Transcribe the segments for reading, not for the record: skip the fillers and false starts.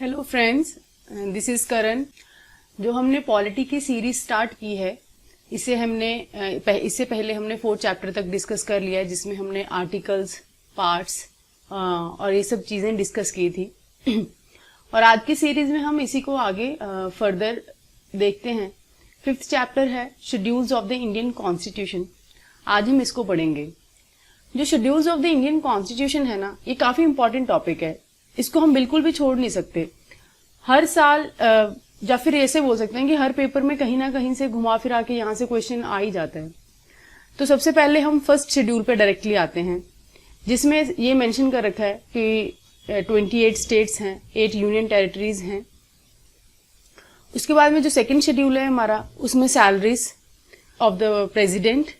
Hello friends, this is करण। जो हमने polity की सीरीज स्टार्ट की है, इससे पहले हमने 4 चैप्टर तक डिस्कस कर लिया है, जिसमें हमने आर्टिकल्स, पार्ट्स और ये सब चीजें डिस्कस की थी। और आज की सीरीज में हम इसी को आगे फर्दर देखते हैं। 5th चैप्टर है schedules of the Indian constitution. आज हम इसको पढ़ेंगे। जो schedules of the Indian constitution है ना, ये काफी इंपॉर्टेंट टॉपिक है। इसको हम बिल्कुल भी छोड़ नहीं सकते। हर साल या फिर ऐसे बोल सकते हैं कि हर पेपर में कहीं ना कहीं से घुमा फिरा के यहाँ से क्वेश्चन आ ही जाता है। तो सबसे पहले हम फर्स्ट शेड्यूल पे डायरेक्टली आते हैं, जिसमें ये मेंशन कर रखा है कि 28 स्टेट्स हैं, 8 यूनियन टेरिटरीज हैं। उसके बाद में जो सेकंड शेड्यूल है हमारा, उसमें salaries of the president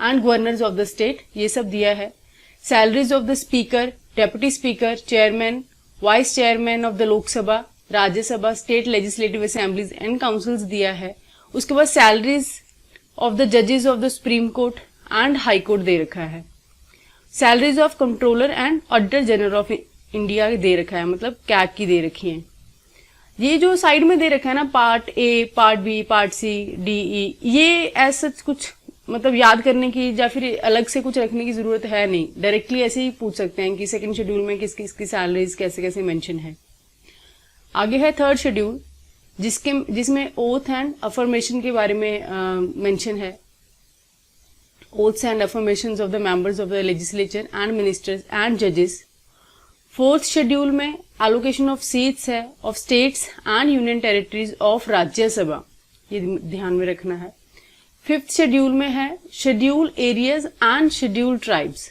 and governors of the state ये सब दिया है। Salaries of the speaker, deputy speaker, chairman, vice chairman of the Lok Sabha, Rajya Sabha, state legislative assemblies and councils दिया है। उसके बाद सैलरीज ऑफ द जजेस of the Supreme Court and High Court दे रखा है। Salaries of comptroller and auditor general of India दे रखा है, मतलब कैग की दे रखी है। ये जो साइड में दे रखा है ना, part A, part B, part C, D, E, ये ऐसा कुछ मतलब याद करने की या फिर अलग से कुछ रखने की जरूरत है नहीं। डायरेक्टली ऐसे ही पूछ सकते हैं कि सेकंड शेड्यूल में किस किस की सैलरीज कैसे कैसे मेंशन है। आगे है थर्ड शेड्यूल, जिसमें ओथ एंड अफर्मेशन के बारे में मेंशन है। Oaths and affirmations of the members of the legislature and ministers and जजेस। फोर्थ शेड्यूल में एलोकेशन ऑफ सीट्स है of states and union territories of Rajya Sabha, ये ध्यान में रखना है। 5th शेड्यूल में है schedule areas and schedule tribes.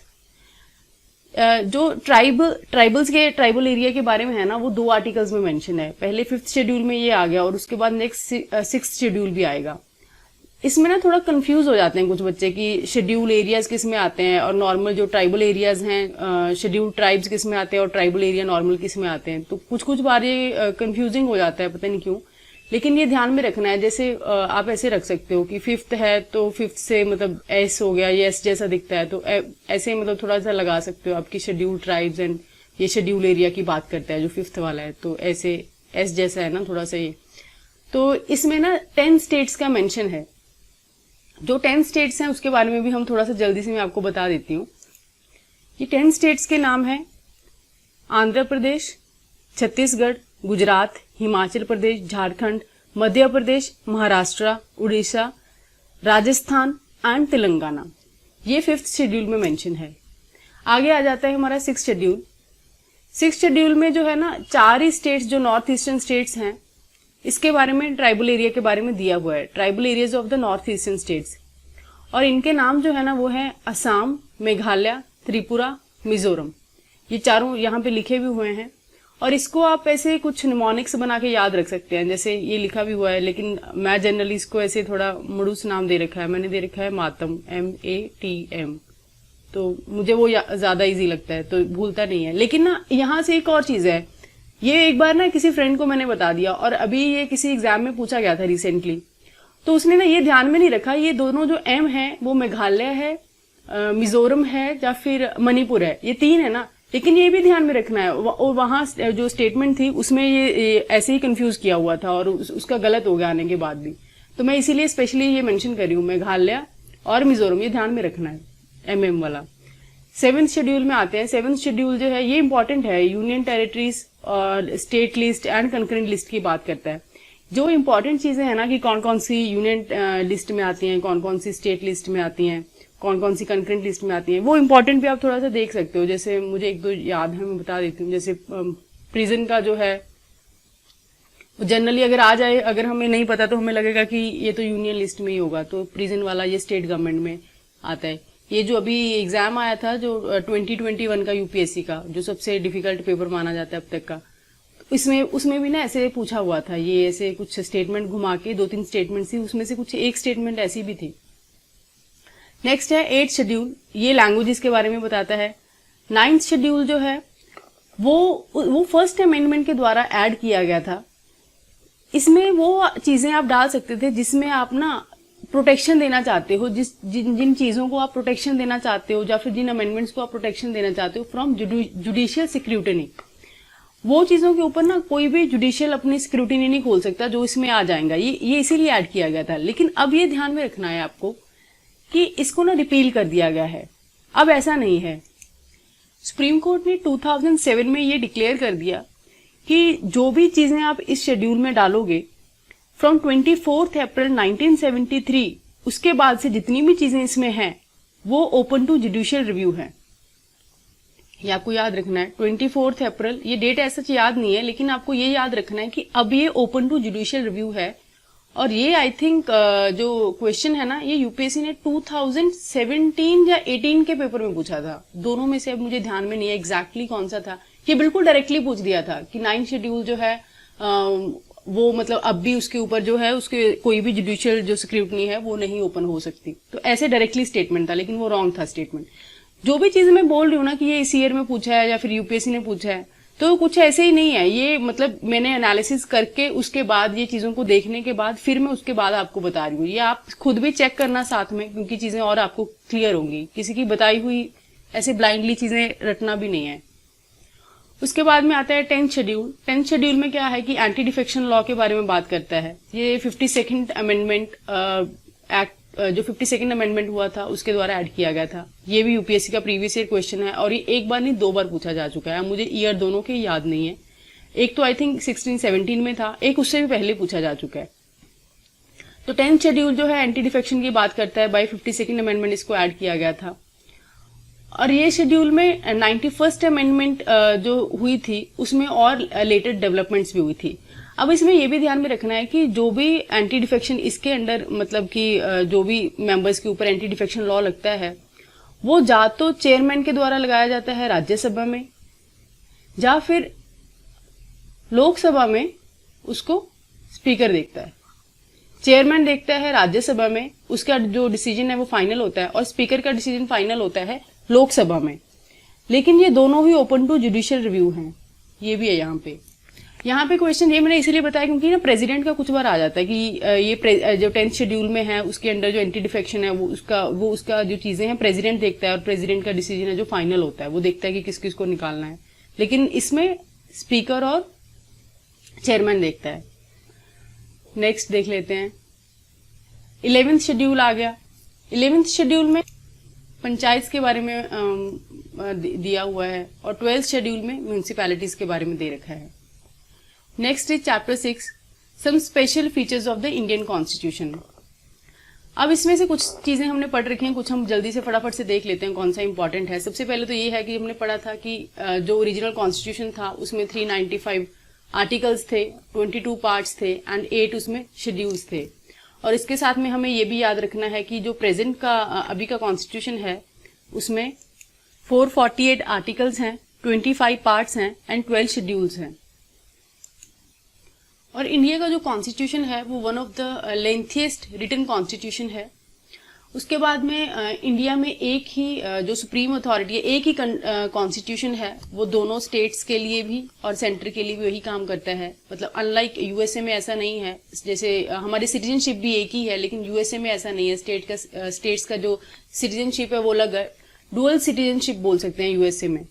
जो ट्राइबल एरिया के बारे में है ना, वो 2 आर्टिकल्स में मेंशन है। पहले 5th शेड्यूल में ये आ गया और उसके बाद नेक्स्ट 6th शेड्यूल भी आएगा। इसमें ना थोड़ा कंफ्यूज हो जाते हैं कुछ बच्चे कि शेड्यूल एरियाज किस में आते हैं और नॉर्मल जो ट्राइबल एरियाज हैं, शेड्यूल ट्राइब्स किस में आते हैं और ट्राइबल एरिया नॉर्मल किस में आते हैं। तो कुछ बार ये कंफ्यूजिंग हो जाता है, पता नहीं क्यों। लेकिन ये ध्यान में रखना है। जैसे आप ऐसे रख सकते हो कि 5th है तो 5th से मतलब एस हो गया, ये एस जैसा दिखता है, तो ऐसे मतलब थोड़ा सा लगा सकते हो आपकी शेड्यूल ट्राइब्स एंड ये शेड्यूल एरिया की बात करता है जो 5th वाला है, तो ऐसे एस जैसा है ना थोड़ा सा ये। तो इसमें ना 10 स्टेट्स का मेंशन है। जो 10 स्टेट्स हैं उसके बारे में भी हम थोड़ा सा जल्दी से मैं आपको बता देती हूँ। ये 10 स्टेट्स के नाम है आंध्र प्रदेश, छत्तीसगढ़, गुजरात, हिमाचल प्रदेश, झारखंड, मध्य प्रदेश, महाराष्ट्र, उड़ीसा, राजस्थान एंड तेलंगाना। ये 5th शेड्यूल में मेंशन है। आगे आ जाता है हमारा 6th शेड्यूल। 6th शेड्यूल में जो है ना, 4 ही स्टेट्स जो नॉर्थ ईस्टर्न स्टेट्स हैं, इसके बारे में ट्राइबल एरिया के बारे में दिया हुआ है। Tribal areas of the north eastern states, और इनके नाम जो है ना वो है असम, मेघालय, त्रिपुरा, मिजोरम। ये चारों यहाँ पे लिखे भी हुए हैं। और इसको आप ऐसे कुछ निमोनिक्स बना के याद रख सकते हैं। जैसे ये लिखा भी हुआ है, लेकिन मैं जनरली इसको ऐसे थोड़ा मड़ूस नाम दे रखा है। मैंने दे रखा है मातम, MATM, तो मुझे वो ज्यादा इजी लगता है, तो भूलता नहीं है। लेकिन ना यहाँ से एक और चीज है, ये एक बार ना किसी फ्रेंड को मैंने बता दिया और अभी ये किसी एग्जाम में पूछा गया था रिसेंटली, तो उसने ना ये ध्यान में नहीं रखा। ये दोनों जो M है वो मेघालय है, मिजोरम है या फिर मणिपुर है, ये 3 है ना। लेकिन ये भी ध्यान में रखना है, और वहां जो स्टेटमेंट थी उसमें ये ऐसे ही कंफ्यूज किया हुआ था और उसका गलत हो गया आने के बाद भी। तो मैं इसीलिए स्पेशली ये मेंशन कर रही हूँ, मेघालय और मिजोरम, ये ध्यान में रखना है, MM वाला। 7th शेड्यूल में आते हैं। 7th शेड्यूल जो है ये इंपॉर्टेंट है, यूनियन टेरिटरीज और state list and concurrent list की बात करता है। जो इंपॉर्टेंट चीजें है ना कि कौन कौन सी यूनियन लिस्ट में आती हैं, कौन कौन सी स्टेट लिस्ट में आती हैं, कौन कौन सी कंकरेंट लिस्ट में आती हैं, वो इंपॉर्टेंट भी आप थोड़ा सा देख सकते हो। जैसे मुझे 1-2 याद है, मैं बता देती हूँ। जैसे प्रिजन का जो है, जनरली अगर आ जाए, अगर हमें नहीं पता तो हमें लगेगा कि ये तो यूनियन लिस्ट में ही होगा, तो प्रिजन वाला ये स्टेट गवर्नमेंट में आता है। ये जो अभी एग्जाम आया था जो 2021 का UPSC का, जो सबसे डिफिकल्ट पेपर माना जाता है अब तक का, उसमें भी ना ऐसे पूछा हुआ था। ये ऐसे कुछ स्टेटमेंट घुमा के 2-3 स्टेटमेंट थी, उसमें से कुछ एक स्टेटमेंट ऐसी भी थी। नेक्स्ट है 8th शेड्यूल, ये लैंग्वेजेस के बारे में बताता है। 9th शेड्यूल जो है वो फर्स्ट अमेंडमेंट के द्वारा ऐड किया गया था। इसमें वो चीजें आप डाल सकते थे जिसमें आप ना प्रोटेक्शन देना चाहते हो, जिन चीजों को आप प्रोटेक्शन देना चाहते हो या फिर जिन अमेंडमेंट्स को आप प्रोटेक्शन देना चाहते हो फ्रॉम जुडिशियल स्क्रूटनी, वो चीजों के ऊपर ना कोई भी जुडिशियल अपनी स्क्रूटिनी नहीं खोल सकता जो इसमें आ जाएगा। ये इसीलिए ऐड किया गया था। लेकिन अब ये ध्यान में रखना है आपको कि इसको ना रिपील कर दिया गया है। अब ऐसा नहीं है। सुप्रीम कोर्ट ने 2007 में ये डिक्लेयर कर दिया कि जो भी चीजें आप इस शेड्यूल में डालोगे फ्रॉम 24 अप्रैल 1973 उसके बाद से जितनी भी चीजें इसमें हैं वो ओपन टू जुडिशियल रिव्यू है। ये आपको याद रखना है। 24 अप्रैल, ये डेट ऐसा याद नहीं है, लेकिन आपको ये याद रखना है कि अब ये ओपन टू जुडिशियल रिव्यू है। और ये आई थिंक जो क्वेश्चन है ना, ये यूपीएससी ने 2017 या 18 के पेपर में पूछा था। दोनों में से अब मुझे ध्यान में नहीं है एग्जैक्टली कौन सा था। ये बिल्कुल डायरेक्टली पूछ दिया था कि 9 शेड्यूल जो है वो मतलब अब भी उसके ऊपर जो है उसके कोई भी जुडिशियल जो स्क्रूटनी है वो नहीं ओपन हो सकती। तो ऐसे डायरेक्टली स्टेटमेंट था, लेकिन वो रॉन्ग था स्टेटमेंट। जो भी चीज मैं बोल रही हूँ ना कि ये इस ईयर में पूछा है या फिर यूपीएससी ने पूछा है, तो कुछ ऐसे ही नहीं है। ये मतलब मैंने एनालिसिस करके उसके बाद ये चीजों को देखने के बाद फिर मैं उसके बाद आपको बता रही हूँ। ये आप खुद भी चेक करना साथ में, क्योंकि चीजें और आपको क्लियर होंगी। किसी की बताई हुई ऐसे ब्लाइंडली चीजें रटना भी नहीं है। उसके बाद में आता है 10th शेड्यूल। 10th शेड्यूल में क्या है कि एंटी डिफेक्शन लॉ के बारे में बात करता है। ये 52nd अमेंडमेंट एक्ट, जो 52nd अमेंडमेंट हुआ था उसके द्वारा ऐड किया गया था। ये भी यूपीएससी का प्रीवियस ईयर क्वेश्चन है और ये एक बार नहीं 2 बार पूछा जा चुका है। मुझे ईयर दोनों के याद नहीं है। एक तो आई थिंक 16-17 में था, एक उससे भी पहले पूछा जा चुका है। तो 10th शेड्यूल जो है एंटी डिफेक्शन की बात करता है। बाय 52nd अमेंडमेंट इसको ऐड किया गया था। और ये शेड्यूल में 91st अमेंडमेंट जो हुई थी उसमें और लेटेस्ट डेवलपमेंट्स भी हुई थी। अब इसमें यह भी ध्यान में रखना है कि जो भी एंटी डिफेक्शन इसके अंडर मतलब कि जो भी मेंबर्स के ऊपर एंटी डिफेक्शन लॉ लगता है वो या तो चेयरमैन के द्वारा लगाया जाता है राज्यसभा में, या फिर लोकसभा में उसको स्पीकर देखता है। चेयरमैन देखता है राज्यसभा में, उसका जो डिसीजन है वो फाइनल होता है, और स्पीकर का डिसीजन फाइनल होता है लोकसभा में। लेकिन ये दोनों ही ओपन टू जुडिशियल रिव्यू हैं। ये भी है यहाँ पे क्वेश्चन। ये मैंने इसीलिए बताया क्योंकि ना प्रेसिडेंट का कुछ बार आ जाता है कि ये जो 10th शेड्यूल में है उसके अंडर जो एंटी डिफेक्शन है वो उसका जो चीजें हैं प्रेसिडेंट देखता है, और प्रेसिडेंट का डिसीजन है जो फाइनल होता है वो देखता है कि किस किस को निकालना है। लेकिन इसमें स्पीकर और चेयरमैन देखता है। नेक्स्ट देख लेते हैं। 11th शेड्यूल आ गया। 11th शेड्यूल में पंचायत के बारे में दिया हुआ है, और 12th शेड्यूल में म्यूनिसिपैलिटीज के बारे में दे रखा है। Next is chapter 6, some special features of the Indian constitution. अब इसमें से कुछ चीजें हमने पढ़ रखी हैं, कुछ हम जल्दी से फटाफट से देख लेते हैं कौन सा इंपॉर्टेंट है। सबसे पहले तो ये है कि हमने पढ़ा था कि जो ओरिजिनल कॉन्स्टिट्यूशन था उसमें 395 आर्टिकल्स थे, 22 पार्ट्स थे एंड 8 उसमें शेड्यूल्स थे। और इसके साथ में हमें ये भी याद रखना है कि जो प्रेजेंट का अभी का कॉन्स्टिट्यूशन है उसमें 448 आर्टिकल्स हैं, 25 पार्ट्स हैं एंड 12 शेड्यूल्स हैं। और इंडिया का जो कॉन्स्टिट्यूशन है वो one of the lengthiest written constitution है। उसके बाद में इंडिया में एक ही जो सुप्रीम अथॉरिटी है, एक ही कॉन्स्टिट्यूशन है, वो दोनों स्टेट्स के लिए भी और सेंटर के लिए भी वही काम करता है। मतलब अनलाइक यूएसए में ऐसा नहीं है, जैसे हमारी सिटीजनशिप भी एक ही है, लेकिन यूएसए में ऐसा नहीं है। स्टेट्स का जो सिटीजनशिप है वो अलग है, डुअल सिटीजनशिप बोल सकते हैं यूएसए में।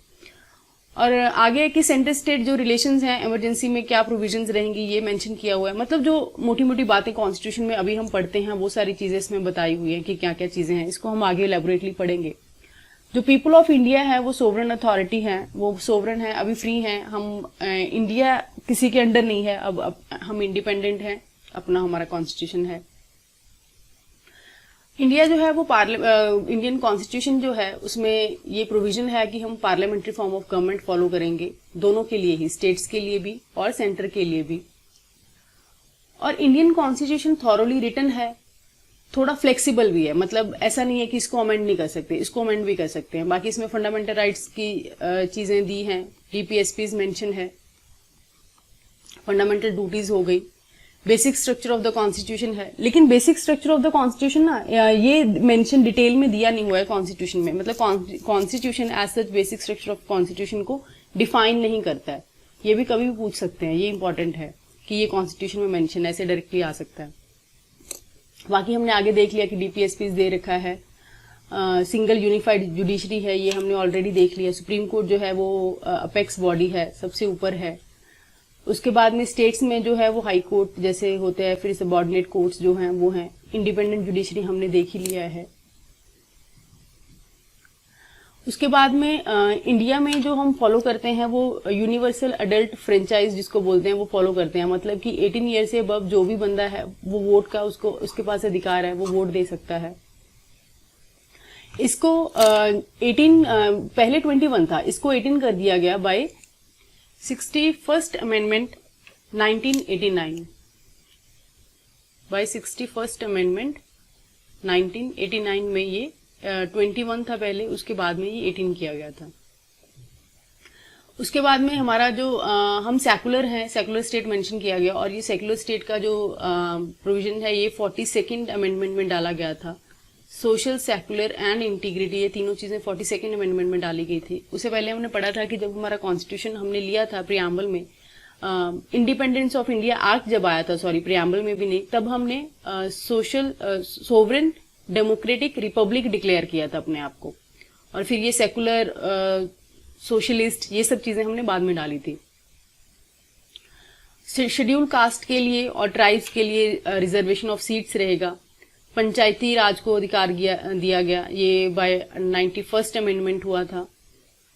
और आगे कि सेंटर स्टेट जो रिलेशंस हैं, इमरजेंसी में क्या प्रोविजंस रहेंगी, ये मेंशन किया हुआ है। मतलब जो मोटी मोटी बातें कॉन्स्टिट्यूशन में अभी हम पढ़ते हैं वो सारी चीजें इसमें बताई हुई हैं कि क्या क्या चीजें हैं। इसको हम आगे एलैबोरेटली पढ़ेंगे। जो पीपल ऑफ इंडिया है वो सोवरेन अथॉरिटी है, वो सोवरेन है, अभी फ्री हैं हम। इंडिया किसी के अंडर नहीं है, अब हम इंडिपेंडेंट हैं, अपना हमारा कॉन्स्टिट्यूशन है। इंडिया जो है वो इंडियन कॉन्स्टिट्यूशन जो है उसमें ये प्रोविजन है कि हम parliamentary form of government follow करेंगे, दोनों के लिए ही, स्टेट्स के लिए भी और सेंटर के लिए भी। और इंडियन कॉन्स्टिट्यूशन थॉरोली रिटन है, थोड़ा फ्लेक्सिबल भी है। मतलब ऐसा नहीं है कि इसको अमेंड नहीं कर सकते, इसको अमेंड भी कर सकते हैं। बाकी इसमें फंडामेंटल राइट्स की चीजें दी हैं, डीपीएसपीज मेंशन है, फंडामेंटल ड्यूटीज हो गई, basic structure of the constitution है। लेकिन basic structure of the constitution ना ये मेंशन डिटेल में दिया नहीं हुआ है कॉन्स्टिट्यूशन में। मतलब constitution as such basic structure of constitution को डिफाइन नहीं करता है। ये भी कभी भी पूछ सकते हैं, ये इंपॉर्टेंट है कि ये कॉन्स्टिट्यूशन में मेंशन ऐसे डायरेक्टली आ सकता है। बाकी हमने आगे देख लिया कि डीपीएसपीज दे रखा है, सिंगल यूनिफाइड जुडिशरी है, ये हमने ऑलरेडी देख लिया। सुप्रीम कोर्ट जो है वो अपेक्स बॉडी है, सबसे ऊपर है। उसके बाद में स्टेट्स में जो है वो हाई कोर्ट जैसे होते हैं, फिर सबऑर्डिनेट कोर्ट्स जो हैं वो हैं। इंडिपेंडेंट जुडिशरी हमने देख ही लिया है। उसके बाद में इंडिया में जो हम फॉलो करते हैं वो यूनिवर्सल अडल्ट फ्रेंचाइज जिसको बोलते हैं वो फॉलो करते हैं। मतलब कि 18 ईयर से अबव जो भी बंदा है वो वोट का उसके पास अधिकार है, वो वोट दे सकता है। इसको 18 पहले 21 था, इसको 18 कर दिया गया bye 61st amendment 1989। Bye 61st amendment 1989 में ये 21 था पहले, उसके बाद में ये 18 किया गया था। उसके बाद में हमारा जो हम सेकुलर हैं, सेकुलर स्टेट मेंशन किया गया, और ये सेकुलर स्टेट का जो प्रोविजन है ये 42nd अमेंडमेंट में डाला गया था। सोशल, सेकुलर एंड इंटीग्रिटी, ये तीनों चीजें 42nd अमेंडमेंट में डाली गई थी। उससे पहले हमने पढ़ा था कि जब हमारा कॉन्स्टिट्यूशन हमने लिया था प्रियम्बल में, इंडिपेंडेंस ऑफ इंडिया एक्ट जब आया था, सॉरी प्रियम्बल में भी नहीं, तब हमने social sovereign democratic Republic declare किया था अपने आप को, और फिर ये सेकुलर सोशलिस्ट ये सब चीजें हमने बाद में डाली थी। शेड्यूल कास्ट के लिए और ट्राइब्स के लिए रिजर्वेशन ऑफ सीट्स रहेगा। पंचायती राज को अधिकार दिया गया, ये बाय 91st अमेंडमेंट हुआ था,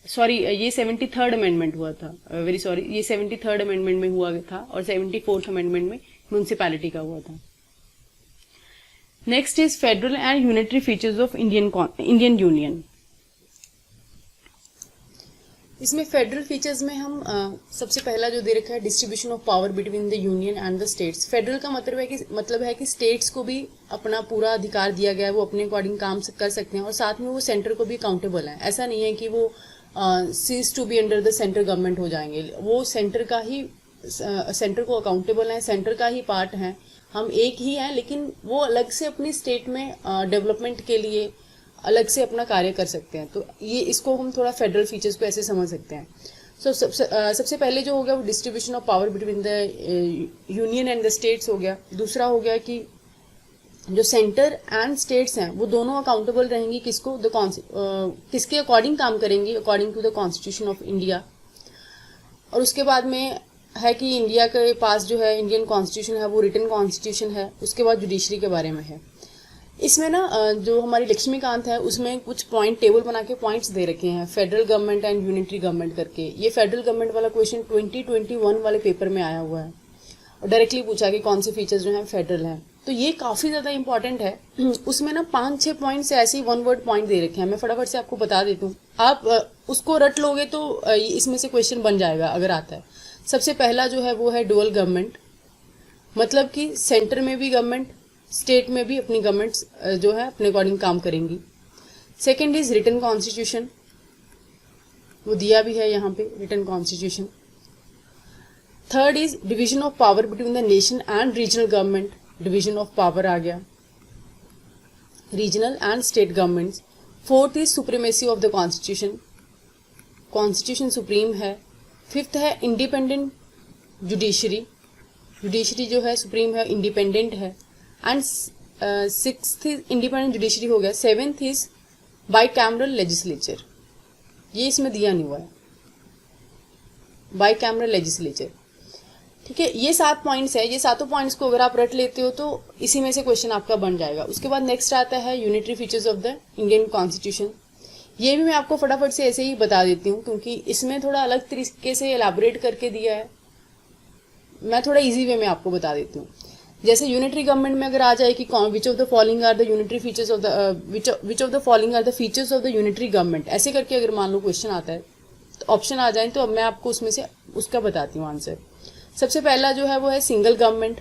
सॉरी ये 73rd अमेंडमेंट हुआ था, वेरी सॉरी, ये 73rd अमेंडमेंट में हुआ था, और 74th अमेंडमेंट में म्युनिसिपैलिटी का हुआ था। Next is federal and unitary features of Indian union. इसमें फेडरल फीचर्स में हम सबसे पहला जो दे रखा है distribution of power between the union and the states. Federal का मतलब है कि स्टेट्स को भी अपना पूरा अधिकार दिया गया है, वो अपने अकॉर्डिंग काम कर सकते हैं, और साथ में वो सेंटर को भी अकाउंटेबल है। ऐसा नहीं है कि वो cease to be under the central government हो जाएंगे, वो सेंटर का ही, सेंटर को अकाउंटेबल है, सेंटर का ही पार्ट है। हम एक ही हैं, लेकिन वो अलग से अपनी स्टेट में डेवलपमेंट के लिए अलग से अपना कार्य कर सकते हैं। तो ये इसको हम थोड़ा फेडरल फीचर्स को ऐसे समझ सकते हैं। सो सबसे पहले जो हो गया वो distribution of power between the union and the states हो गया। दूसरा हो गया कि जो सेंटर एंड स्टेट्स हैं वो दोनों अकाउंटेबल रहेंगी किसको, किसके अकॉर्डिंग काम करेंगी, according to the constitution of India. और उसके बाद में है कि इंडिया के पास जो है इंडियन कॉन्स्टिट्यूशन है वो रिटन कॉन्स्टिट्यूशन है। उसके बाद जुडिशरी के बारे में है। इसमें ना जो हमारी लक्ष्मीकांत है उसमें कुछ पॉइंट टेबल बना के पॉइंट्स दे रखे हैं, federal government and unitary government करके। ये फेडरल गवर्नमेंट वाला क्वेश्चन 2021 वाले पेपर में आया हुआ है, और डायरेक्टली पूछा कि कौन से फीचर्स जो हैं फेडरल हैं। तो ये काफी ज्यादा इंपॉर्टेंट है। उसमें ना 5-6 पॉइंट से ऐसे ही 1 वर्ड पॉइंट दे रखे हैं, मैं फटाफट से आपको बता देती हूँ। आप उसको रट लोगे तो इसमें से क्वेश्चन बन जाएगा अगर आता है। सबसे पहला जो है वो है डुअल गवर्नमेंट, मतलब कि सेंटर में भी गवर्नमेंट, स्टेट में भी अपनी गवर्नमेंट जो है अपने अकॉर्डिंग काम करेंगी। सेकेंड इज रिटन कॉन्स्टिट्यूशन, वो दिया भी है यहाँ पे written constitution. Third is division of power between the nation and regional government, division of power आ गया, regional and state governments. Fourth is supremacy of the constitution, constitution supreme है। Fifth है इंडिपेंडेंट जुडिशरी, जुडिशरी जो है supreme है, independent है। And sixth independent judiciary हो गया। सेवेंथ इज बाइकैमरल लेजिस्लेचर, ये इसमें दिया नहीं हुआ है, बाइकैमरल लेजिस्लेचर। ठीक है, ये 7 पॉइंट्स है। ये सातों पॉइंट्स को अगर आप रट लेते हो तो इसी में से क्वेश्चन आपका बन जाएगा। उसके बाद नेक्स्ट आता है unitary features of the Indian constitution. ये भी मैं आपको फटाफट से ऐसे ही बता देती हूँ, क्योंकि इसमें थोड़ा अलग तरीके से एलाबोरेट करके दिया है। मैं थोड़ा इजी वे में आपको बता देती हूँ। जैसे यूनिटरी गवर्नमेंट में अगर आ जाए कि which of the following are the unitary features of the which of the following are the features of the unitary government, ऐसे करके अगर मान लो क्वेश्चन आता है तो ऑप्शन आ जाए, तो अब मैं आपको उसमें से उसका बताती हूँ आंसर। सबसे पहला जो है वो है single government,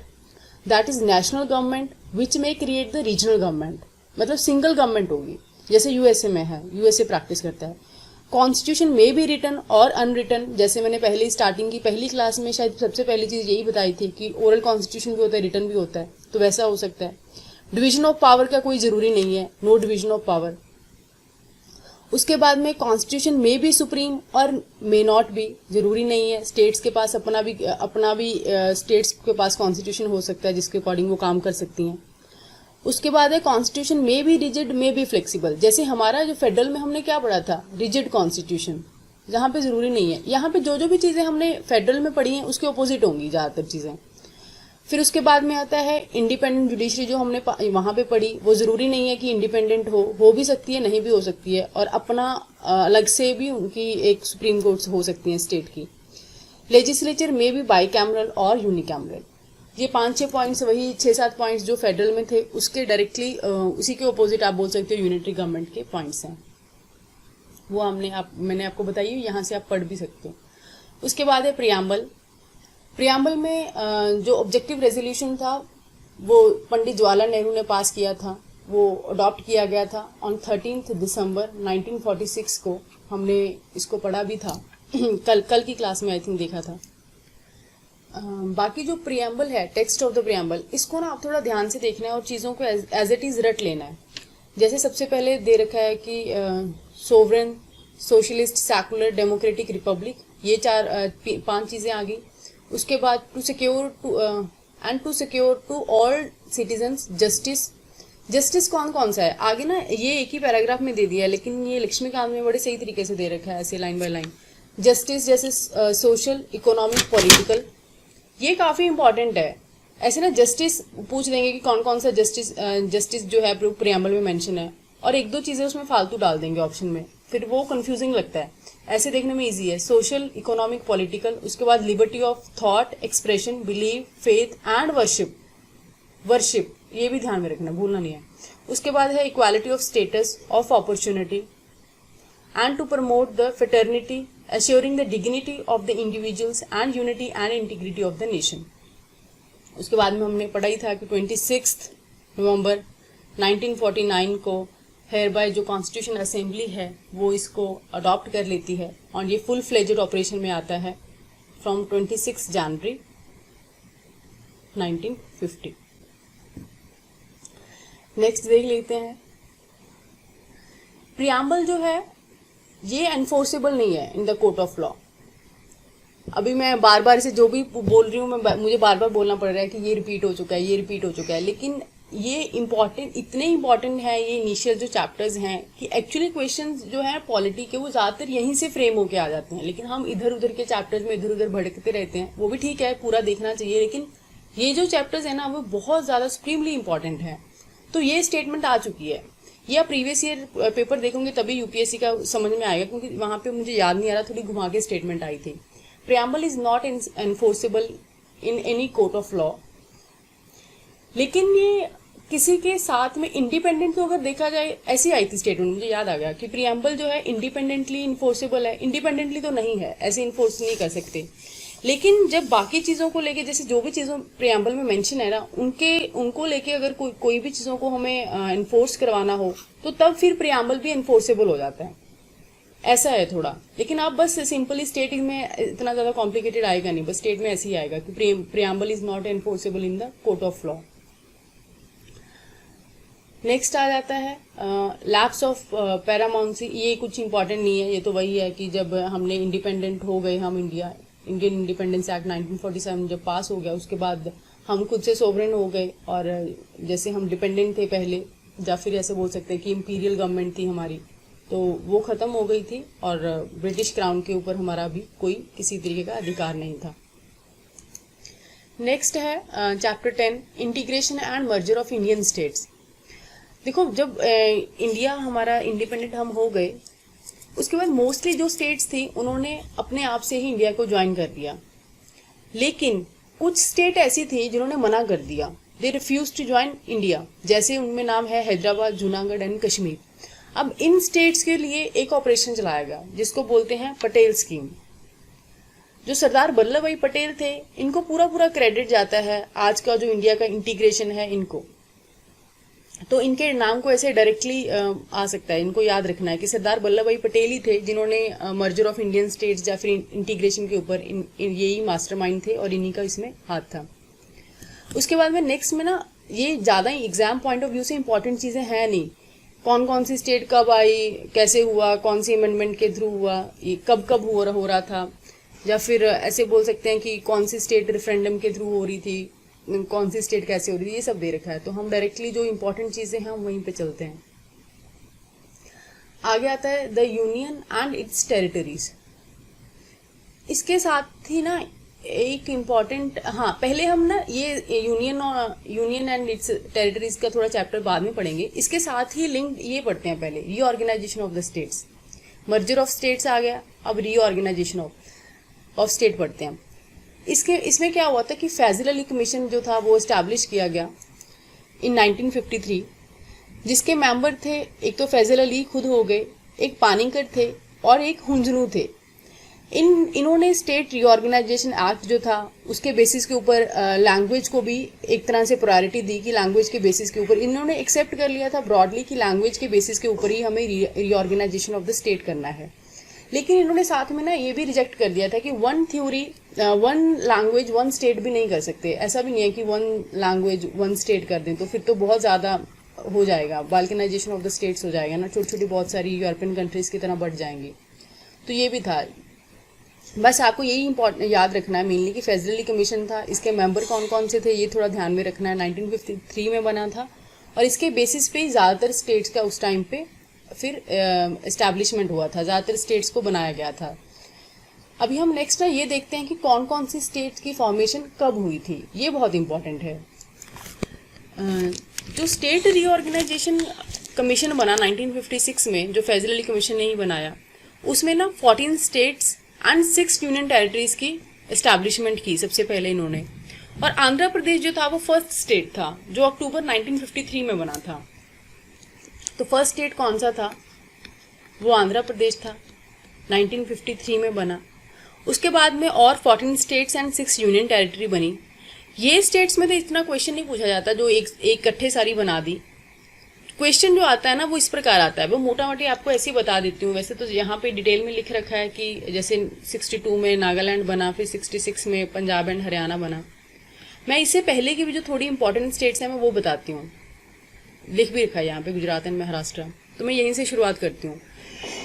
that is national government which में क्रिएट द रीजनल गवर्नमेंट, मतलब सिंगल गवर्नमेंट होगी, जैसे यूएसए में है, यूएसए प्रैक्टिस करता है। कॉन्स्टिट्यूशन में भी रिटन और अनरिटन, जैसे मैंने पहले स्टार्टिंग की पहली क्लास में शायद सबसे पहली चीज यही बताई थी कि ओरल कॉन्स्टिट्यूशन भी होता है, रिटन भी होता है, तो वैसा हो सकता है। डिवीजन ऑफ पावर का कोई जरूरी नहीं है, नो डिवीजन ऑफ पावर। उसके बाद में कॉन्स्टिट्यूशन में भी सुप्रीम और मे नॉट भी, जरूरी नहीं है। स्टेट्स के पास अपना भी स्टेट्स के पास कॉन्स्टिट्यूशन हो सकता है जिसके अकॉर्डिंग वो काम कर सकती हैं। उसके बाद है कॉन्स्टिट्यूशन में भी रिजिड में भी फ्लेक्सिबल, जैसे हमारा जो फेडरल में हमने क्या पढ़ा था, रिजिड कॉन्स्टिट्यूशन, जहाँ पे ज़रूरी नहीं है। यहाँ पे जो जो भी चीज़ें हमने फेडरल में पढ़ी हैं उसके अपोजिट होंगी ज़्यादातर चीज़ें। फिर उसके बाद में आता है इंडिपेंडेंट जुडिशरी, जो हमने वहाँ पे पढ़ी, वो ज़रूरी नहीं है कि इंडिपेंडेंट हो भी सकती है, नहीं भी हो सकती है, और अपना अलग से भी उनकी एक सुप्रीम कोर्ट हो सकती है स्टेट की। लेजिस्लेचर में भी बाई कैमरल और यूनिकैमरल। ये 5-6 पॉइंट्स, वही 6-7 पॉइंट्स जो फेडरल में थे उसके डायरेक्टली उसी के अपोजिट आप बोल सकते हो यूनिटरी गवर्नमेंट के पॉइंट्स हैं। वो मैंने आपको बताई, यहाँ से आप पढ़ भी सकते हो। उसके बाद है प्रियम्बल। प्रियम्बल में जो ऑब्जेक्टिव रेजोल्यूशन था वो पंडित जवाहरलाल नेहरू ने पास किया था, वो अडॉप्ट किया गया था ऑन 13 दिसंबर 1946 को। हमने इसको पढ़ा भी था कल की क्लास में आई थिंक देखा था। बाकी जो प्रियम्बल है, टेक्स्ट ऑफ द प्रियम्बल, इसको ना आप थोड़ा ध्यान से देखना है और चीज़ों को एज इट इज़ रट लेना है। जैसे सबसे पहले दे रखा है कि sovereign, socialist, secular, democratic, republic, ये 5 चीज़ें आ गई। उसके बाद to secure to all citizens justice. Justice कौन कौन सा है आगे ना, ये एक ही पैराग्राफ में दे दिया है, लेकिन ये लक्ष्मीकांत में बड़े सही तरीके से दे रखा है, ऐसे लाइन बाय लाइन। जस्टिस जैसे सोशल, इकोनॉमिक, पॉलिटिकल, ये काफ़ी इंपॉर्टेंट है। ऐसे ना जस्टिस पूछ देंगे कि कौन कौन सा जस्टिस जो है प्रियम्बल में मेंशन है, और 1-2 चीज़ें उसमें फालतू डाल देंगे ऑप्शन में, फिर वो कंफ्यूजिंग लगता है। ऐसे देखने में इजी है, सोशल, इकोनॉमिक, पॉलिटिकल। उसके बाद liberty of thought, expression, believe, faith and worship, ये भी ध्यान में रखना, भूलना नहीं है। उसके बाद है equality of status, of opportunity, and to promote the fraternity, assuring the dignity of the individuals and unity and integrity of the nation। उसके बाद में हमने पढ़ा ही था कि 26 नवंबर 1949 को हेयर बाय जो कॉन्स्टिट्यूशन असेंबली है वो इसको अडॉप्ट कर लेती है, और ये फुल फ्लेजेड ऑपरेशन में आता है फ्रॉम 26 जनवरी 1950। नेक्स्ट देख लेते हैं। प्रियम्बल जो है ये एनफोर्सेबल नहीं है इन द कोर्ट ऑफ लॉ। अभी मैं बार बार इसे जो भी बोल रही हूँ मुझे बार बार बोलना पड़ रहा है कि ये रिपीट हो चुका है, ये रिपीट हो चुका है, लेकिन ये इतने इम्पॉर्टेंट है ये इनिशियल जो चैप्टर्स हैं कि एक्चुअली क्वेश्चंस जो है पॉलिटी के वो ज़्यादातर यहीं से फ्रेम होके आ जाते हैं, लेकिन हम इधर उधर के चैप्टर्स में इधर उधर भटकते रहते हैं। वो भी ठीक है, पूरा देखना चाहिए, लेकिन ये जो चैप्टर्स है ना वो बहुत ज़्यादा सुप्रीमली इंपॉर्टेंट है। तो ये स्टेटमेंट आ चुकी है, ये आप प्रीवियस ईयर पेपर देखोगे तभी यूपीएससी का समझ में आएगा, क्योंकि वहाँ पे मुझे याद नहीं आ रहा, थोड़ी घुमा के स्टेटमेंट आई थी। Preamble is not enforceable in any court of law. लेकिन ये किसी के साथ में इंडिपेंडेंट तो अगर देखा जाए, ऐसी आई थी स्टेटमेंट, मुझे याद आ गया कि प्रियम्बल जो है इंडिपेंडेंटली इन्फोर्सेबल है। इंडिपेंडेंटली तो नहीं है, ऐसे इन्फोर्स नहीं कर सकते, लेकिन जब बाकी चीज़ों को लेके, जैसे जो भी चीज़ों प्रियम्बल में मेंशन है ना, उनको लेके अगर कोई भी चीज़ों को हमें इन्फोर्स करवाना हो तो तब फिर प्रियम्बल भी इन्फोर्सेबल हो जाता है। ऐसा है थोड़ा, लेकिन आप बस सिंपली स्टेट में इतना ज़्यादा कॉम्प्लिकेटेड आएगा नहीं, बस स्टेट में ऐसे ही आएगा कि preamble is not enforceable in the court of law. Next आ जाता है लैप्स ऑफ पैरामाउंसी। ये कुछ इंपॉर्टेंट नहीं है, ये तो वही है कि जब हमने इंडिपेंडेंट हो गए, हम इंडियन इंडिपेंडेंस एक्ट 1947 जब पास हो गया, उसके बाद हम खुद से सोवरेन हो गए, और जैसे हम डिपेंडेंट थे पहले, या फिर ऐसे बोल सकते हैं कि इम्पीरियल गवर्नमेंट थी हमारी, तो वो ख़त्म हो गई थी, और ब्रिटिश क्राउन के ऊपर हमारा भी कोई किसी तरीके का अधिकार नहीं था। नेक्स्ट है chapter 10, integration and merger of Indian states. देखो, जब इंडिया हमारा इंडिपेंडेंट हम हो गए, उसके बाद मोस्टली जो स्टेट्स थी उन्होंने अपने आप से ही इंडिया को ज्वाइन कर दिया, लेकिन कुछ स्टेट ऐसी थी जिन्होंने मना कर दिया, they refuse to join India. जैसे उनमें नाम है हैदराबाद, जूनागढ़ एंड कश्मीर। अब इन स्टेट्स के लिए एक ऑपरेशन चलाया गया जिसको बोलते हैं पटेल स्कीम। जो सरदार वल्लभ भाई पटेल थे, इनको पूरा पूरा क्रेडिट जाता है आज का जो इंडिया का इंटीग्रेशन है इनको। तो इनके नाम को ऐसे डायरेक्टली आ सकता है, इनको याद रखना है कि सरदार वल्लभ भाई पटेल ही थे जिन्होंने मर्जर ऑफ इंडियन स्टेट्स या फिर इंटीग्रेशन के ऊपर यही मास्टरमाइंड थे, और इन्हीं का इसमें हाथ था। उसके बाद में नेक्स्ट में ना, ये ज़्यादा ही एग्जाम पॉइंट ऑफ व्यू से इंपॉर्टेंट चीज़ें हैं नहीं, कौन कौन सी स्टेट कब आई, कैसे हुआ, कौन सी अमेंडमेंट के थ्रू हुआ, ये कब कब हो रहा था, या फिर ऐसे बोल सकते हैं कि कौन सी स्टेट रेफरेंडम के थ्रू हो रही थी, कौन सी स्टेट कैसे हो रही थी, ये सब दे रखा है। तो हम डायरेक्टली जो इंपॉर्टेंट चीज़ें हैं हम वहीं पे चलते हैं। आगे आता है the union and it's territories. इसके साथ ही ना एक इम्पॉर्टेंट, हाँ पहले हम ना ये यूनियन एंड इट्स टेरिटरीज का थोड़ा चैप्टर बाद में पढ़ेंगे। इसके साथ ही लिंक ये पढ़ते हैं पहले, reorganisation of the states. Merger of states आ गया, अब रीऑर्गेनाइजेशन ऑफ स्टेट पढ़ते हैं। इसमें क्या हुआ था कि फैजल अली कमीशन जो था वो इस्टेब्लिश किया गया इन 1953, जिसके मेंबर थे एक तो फैजल अली खुद हो गए, एक पानीकर थे और एक हुंजनू थे। इन्होंने स्टेट रीऑर्गेनाइजेशन एक्ट जो था उसके बेसिस के ऊपर लैंग्वेज को भी एक तरह से प्रायोरिटी दी कि लैंग्वेज के बेसिस के ऊपर इन्होंने एक्सेप्ट कर लिया था ब्रॉडली कि लैंग्वेज के बेसिस के ऊपर ही हमें रीऑर्गेनाइजेशन ऑफ द स्टेट करना है। लेकिन इन्होंने साथ में ना ये भी रिजेक्ट कर दिया था कि one theory one language one state भी नहीं कर सकते। ऐसा भी नहीं है कि वन लैंग्वेज वन स्टेट कर दें तो फिर तो बहुत ज़्यादा हो जाएगा, बाल्कनाइजेशन ऑफ द स्टेट्स हो जाएगा ना, छोटी छोटी बहुत सारी यूरोपियन कंट्रीज की तरह बढ़ जाएंगी। तो ये भी था। बस आपको यही इम्पोर्टेंट याद रखना है मेनली कि फैजल अली कमीशन था, इसके मेंबर कौन कौन से थे ये थोड़ा ध्यान में रखना है। 1953 में बना था और इसके बेसिस पे ज़्यादातर स्टेट्स का उस टाइम पे फिर इस्टेब्लिशमेंट हुआ था, ज़्यादातर स्टेट्स को बनाया गया था। अभी हम नेक्स्ट ना ये देखते हैं कि कौन कौन सी स्टेट्स की फॉर्मेशन कब हुई थी, ये बहुत इंपॉर्टेंट है। जो स्टेट रीऑर्गेनाइजेशन कमीशन बना 1956 में, जो फैजल अली कमीशन ने ही बनाया, उसमें ना 14 स्टेट्स एंड 6 यूनियन टेरिटरीज की इस्टेब्लिशमेंट की सबसे पहले इन्होंने। और आंध्र प्रदेश जो था वो फर्स्ट स्टेट था जो अक्टूबर 1953 में बना था। तो फर्स्ट स्टेट कौन सा था, वो आंध्र प्रदेश था, 1953 में बना। उसके बाद में और 14 स्टेट्स एंड 6 यूनियन टेरिटरी बनी। ये स्टेट्स में तो इतना क्वेश्चन नहीं पूछा जाता जो एक इकट्ठे सारी बना दी। क्वेश्चन जो आता है ना वो इस प्रकार आता है, वो मोटा मोटी आपको ऐसे ही बता देती हूँ। वैसे तो यहाँ पे डिटेल में लिख रखा है कि जैसे 62 में नागालैंड बना, फिर 66 में पंजाब एंड हरियाणा बना। मैं इससे पहले की भी जो थोड़ी इंपॉर्टेंट स्टेट्स हैं मैं वो बताती हूँ, लिख भी रखा है यहाँ पे, गुजरात एंड महाराष्ट्र। तो मैं यहीं से शुरुआत करती हूँ।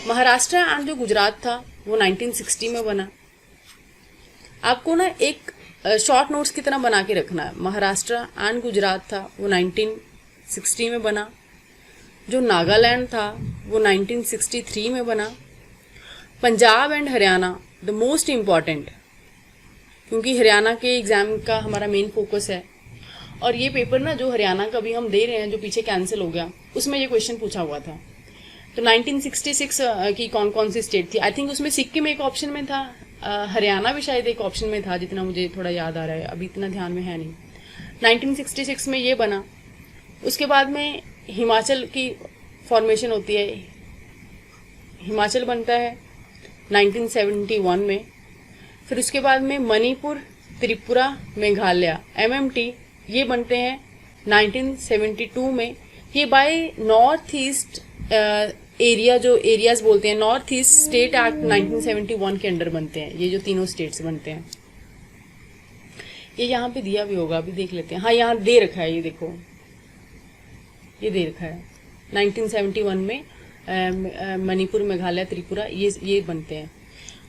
महाराष्ट्र एंड जो गुजरात था वो 1960 में बना। आपको ना एक शॉर्ट नोट्स की तरह बना के रखना है। महाराष्ट्र एंड गुजरात था वो 1960 में बना। जो नागालैंड था वो 1963 में बना। Punjab and Haryana the most important, क्योंकि हरियाणा के एग्ज़ाम का हमारा मेन फोकस है। और ये पेपर ना जो हरियाणा का भी हम दे रहे हैं जो पीछे कैंसिल हो गया, उसमें ये क्वेश्चन पूछा हुआ था। तो 1966 की कौन कौन सी स्टेट थी, आई थिंक उसमें सिक्किम एक ऑप्शन में था, हरियाणा भी शायद एक ऑप्शन में था, जितना मुझे थोड़ा याद आ रहा है, अभी इतना ध्यान में है नहीं। 1966 में ये बना। उसके बाद में हिमाचल की फॉर्मेशन होती है, हिमाचल बनता है 1971 में। फिर उसके बाद में मणिपुर, त्रिपुरा, मेघालय MMT ये बनते हैं 1972 में। ये बाय नॉर्थ ईस्ट एरिया, जो एरियाज बोलते हैं, नॉर्थ ईस्ट स्टेट एक्ट 1971 के अंडर बनते हैं। ये जो तीनों स्टेट्स बनते हैं, ये यहाँ पे दिया भी होगा, अभी देख लेते हैं। हाँ यहाँ दे रखा है, ये देखो ये दे रखा है 1971 में मणिपुर, मेघालय, त्रिपुरा ये बनते हैं।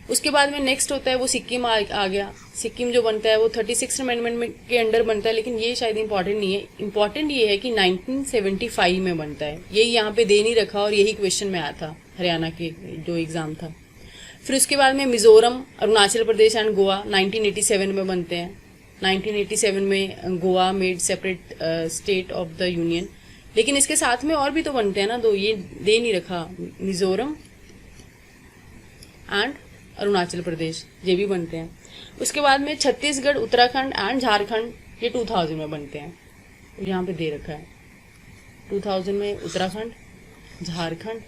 उसके बाद में नेक्स्ट होता है वो सिक्किम आ गया। सिक्किम जो बनता है वो 36 अमेंडमेंट के अंडर बनता है, लेकिन ये शायद इंपॉर्टेंट नहीं है। इंपॉर्टेंट ये है कि 1975 में बनता है। यही यहाँ पे दे नहीं रखा और यही क्वेश्चन में आया था हरियाणा के जो एग्ज़ाम था। फिर उसके बाद में मिजोरम, अरुणाचल प्रदेश एंड गोवा 1987 में बनते हैं। 1987 में Goa made separate state of the union. लेकिन इसके साथ में और भी तो बनते हैं ना, तो ये दे नहीं रखा, मिजोरम एंड अरुणाचल प्रदेश ये भी बनते हैं। उसके बाद में छत्तीसगढ़, उत्तराखंड एंड झारखंड ये 2000 में बनते हैं, यहाँ पे दे रखा है 2000 में उत्तराखंड, झारखंड,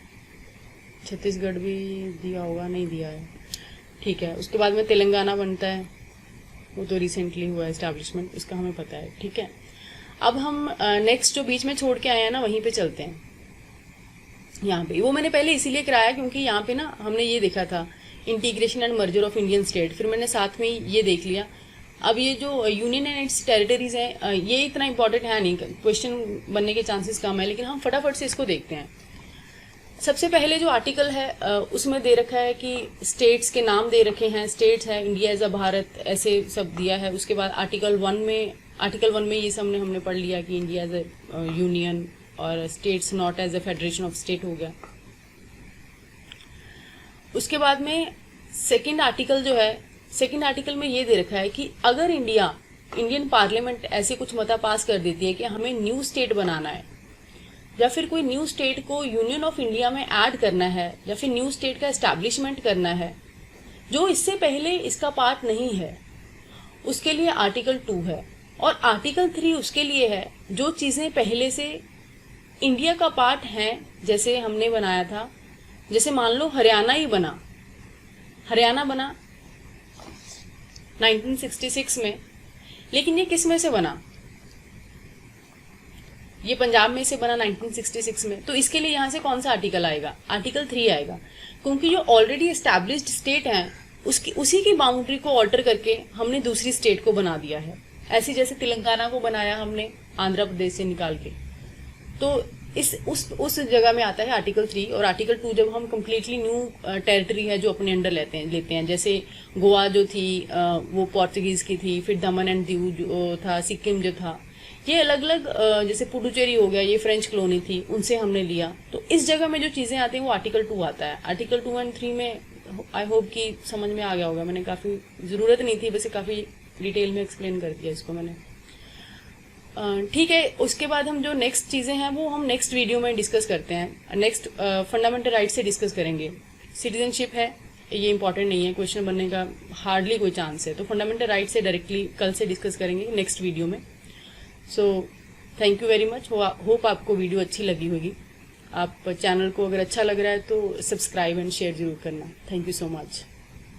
छत्तीसगढ़ भी दिया होगा, नहीं दिया है, ठीक है। उसके बाद में तेलंगाना बनता है, वो तो रिसेंटली हुआ है एस्टैब्लिशमेंट, इसका हमें पता है, ठीक है। अब हम नेक्स्ट जो बीच में छोड़ के आए हैं ना वहीं पे चलते हैं। यहाँ पे वो मैंने पहले इसीलिए कराया क्योंकि यहाँ पे ना हमने ये देखा था integration and merger of Indian state, फिर मैंने साथ में ये देख लिया। अब ये जो यूनियन एंड इट्स टेरिटरीज है ये इतना इंपॉर्टेंट है नहीं, क्वेश्चन बनने के चांसेस कम है, लेकिन हम फटाफट से इसको देखते हैं। सबसे पहले जो आर्टिकल है उसमें दे रखा है कि स्टेट्स के नाम दे रखे हैं, स्टेट्स है इंडिया एज अ भारत, ऐसे सब दिया है। उसके बाद आर्टिकल 1 में ये सब हमने पढ़ लिया कि इंडिया एज अ यूनियन और states not as a federation of state हो गया। उसके बाद में सेकंड आर्टिकल जो है सेकंड आर्टिकल में ये दे रखा है कि अगर इंडियन पार्लियामेंट ऐसे कुछ मता पास कर देती है कि हमें न्यू स्टेट बनाना है या फिर कोई न्यू स्टेट को यूनियन ऑफ इंडिया में ऐड करना है या फिर न्यू स्टेट का एस्टैब्लिशमेंट करना है जो इससे पहले इसका पार्ट नहीं है, उसके लिए आर्टिकल 2 है। और आर्टिकल 3 उसके लिए है जो चीजें पहले से इंडिया का पार्ट हैं, जैसे हमने बनाया था, जैसे मान लो हरियाणा बना 1966 में, लेकिन ये किस में से बना? ये पंजाब में से बना 1966 में। तो इसके लिए यहां से कौन सा आर्टिकल आएगा? आर्टिकल 3 आएगा, क्योंकि जो ऑलरेडी एस्टैब्लिश्ड स्टेट हैं उसी की बाउंड्री को ऑल्टर करके हमने दूसरी स्टेट को बना दिया है। ऐसे जैसे तेलंगाना को बनाया हमने आंध्र प्रदेश से निकाल के, तो उस जगह में आता है आर्टिकल 3। और आर्टिकल 2 जब हम कम्प्लीटली न्यू टेरिटरी है जो अपने अंडर लेते हैं, जैसे गोवा जो थी वो पोर्चुगीज की थी, फिर दमन एंड दीव जो था, सिक्किम जो था, ये अलग अलग, जैसे पुडुचेरी हो गया, ये फ्रेंच कॉलोनी थी, उनसे हमने लिया। तो इस जगह में जो चीजें आती हैं वो आर्टिकल 2 आता है। आर्टिकल 2 एंड 3 में आई होप कि समझ में आ गया होगा। मैंने काफी जरूरत नहीं थी, वैसे काफी डिटेल में एक्सप्लेन कर दिया इसको मैंने। ठीक है, उसके बाद हम जो नेक्स्ट चीजें हैं वो हम नेक्स्ट वीडियो में डिस्कस करते हैं। नेक्स्ट फंडामेंटल राइट से डिस्कस करेंगे। सिटीजनशिप है, ये इंपॉर्टेंट नहीं है, क्वेश्चन बनने का हार्डली कोई चांस है, तो फंडामेंटल राइट से डायरेक्टली कल से डिस्कस करेंगे नेक्स्ट वीडियो में। So thank you very much. Hope आपको वीडियो अच्छी लगी होगी। आप चैनल को अगर अच्छा लग रहा है तो सब्सक्राइब एंड शेयर जरूर करना। Thank you so much.